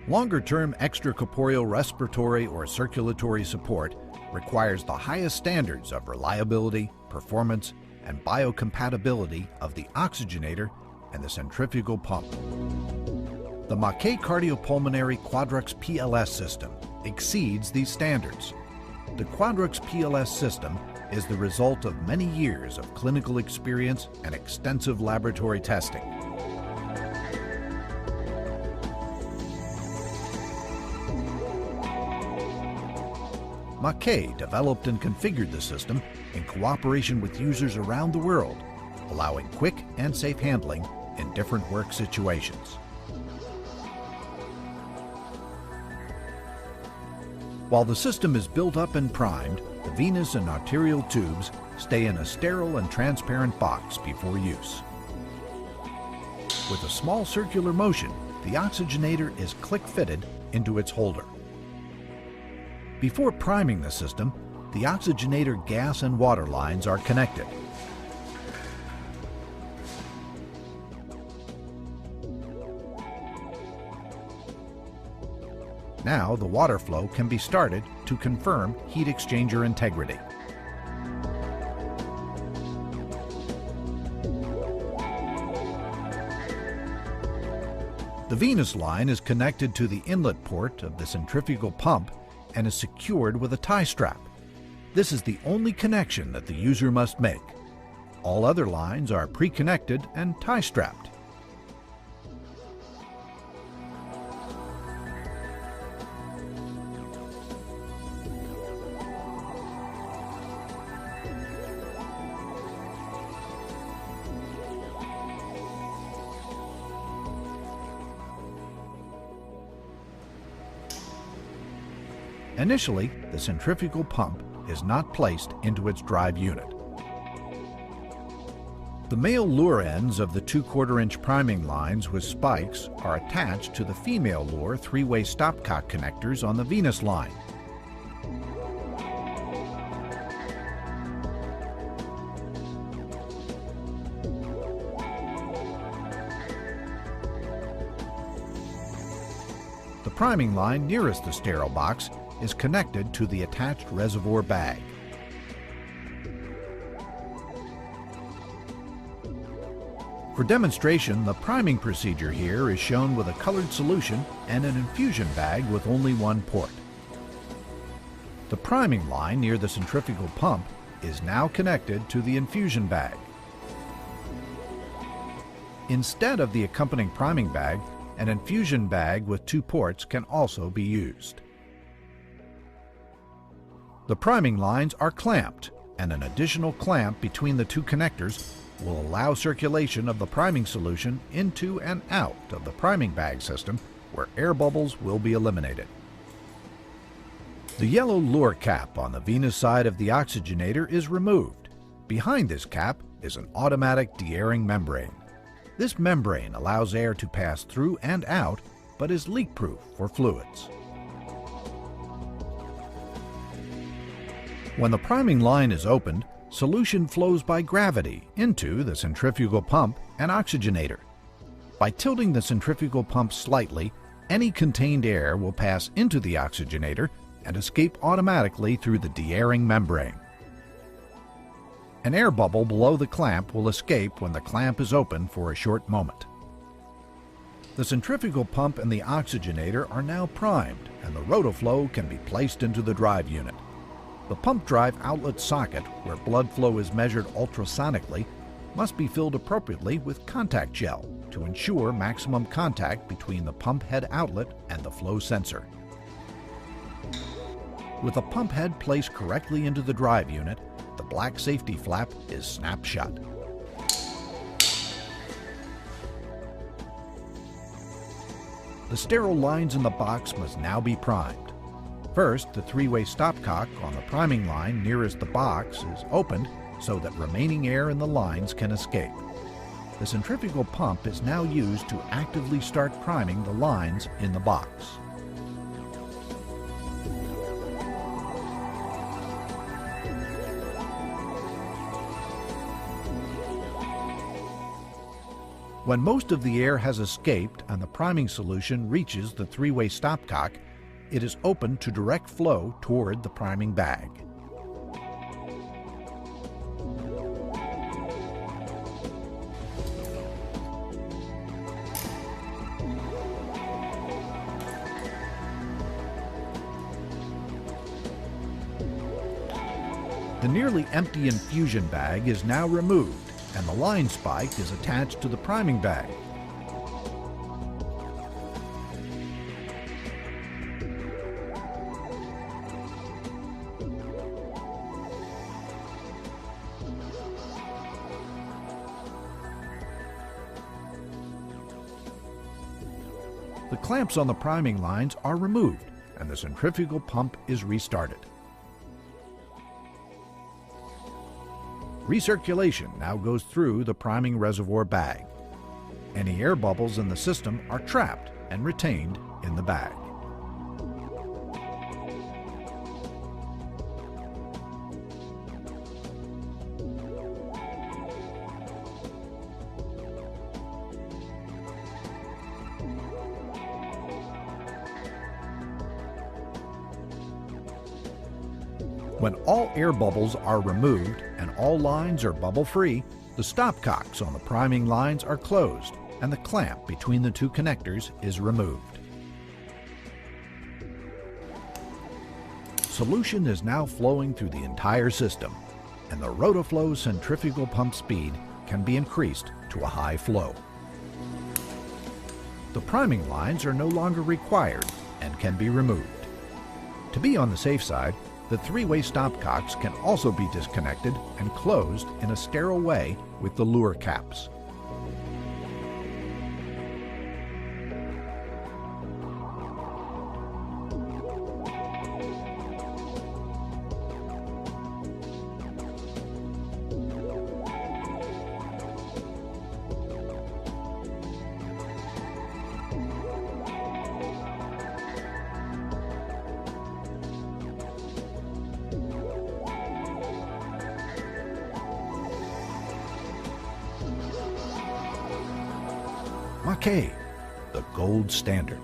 Longer-term extracorporeal respiratory or circulatory support requires the highest standards of reliability, performance, and biocompatibility of the oxygenator and the centrifugal pump. The Maquet Cardiopulmonary Quadrux PLS system exceeds these standards. The Quadrux PLS system is the result of many years of clinical experience and extensive laboratory testing. Maquet developed and configured the system in cooperation with users around the world, allowing quick and safe handling in different work situations. While the system is built up and primed, the venous and arterial tubes stay in a sterile and transparent box before use. With a small circular motion, the oxygenator is click-fitted into its holder. Before priming the system, the oxygenator gas and water lines are connected. Now the water flow can be started to confirm heat exchanger integrity. The venous line is connected to the inlet port of the centrifugal pump and is secured with a tie strap. This is the only connection that the user must make. All other lines are pre-connected and tie strapped. Initially, the centrifugal pump is not placed into its drive unit. The male lure ends of the 2/4-inch priming lines with spikes are attached to the female lure 3-way stopcock connectors on the venous line. The priming line nearest the sterile box is connected to the attached reservoir bag. For demonstration, the priming procedure here is shown with a colored solution and an infusion bag with only one port. The priming line near the centrifugal pump is now connected to the infusion bag. Instead of the accompanying priming bag, an infusion bag with 2 ports can also be used. The priming lines are clamped, and an additional clamp between the 2 connectors will allow circulation of the priming solution into and out of the priming bag system, where air bubbles will be eliminated. The yellow lure cap on the venous side of the oxygenator is removed. Behind this cap is an automatic de-airing membrane. This membrane allows air to pass through and out, but is leak-proof for fluids. When the priming line is opened, solution flows by gravity into the centrifugal pump and oxygenator. By tilting the centrifugal pump slightly, any contained air will pass into the oxygenator and escape automatically through the de-airing membrane. An air bubble below the clamp will escape when the clamp is open for a short moment. The centrifugal pump and the oxygenator are now primed, and the Rotaflow can be placed into the drive unit. The pump drive outlet socket, where blood flow is measured ultrasonically, must be filled appropriately with contact gel to ensure maximum contact between the pump head outlet and the flow sensor. With the pump head placed correctly into the drive unit, the black safety flap is snapped shut. The sterile lines in the box must now be primed. First, the 3-way stopcock on the priming line nearest the box is opened so that remaining air in the lines can escape. The centrifugal pump is now used to actively start priming the lines in the box. When most of the air has escaped and the priming solution reaches the three-way stopcock, it is open to direct flow toward the priming bag. The nearly empty infusion bag is now removed, and the line spike is attached to the priming bag. The clamps on the priming lines are removed, and the centrifugal pump is restarted. Recirculation now goes through the priming reservoir bag. Any air bubbles in the system are trapped and retained in the bag. When all air bubbles are removed and all lines are bubble-free, the stopcocks on the priming lines are closed and the clamp between the two connectors is removed. Solution is now flowing through the entire system, and the Rotaflow centrifugal pump speed can be increased to a high flow. The priming lines are no longer required and can be removed. To be on the safe side, the three-way stopcocks can also be disconnected and closed in a sterile way with the lure caps. Mackay, the gold standard.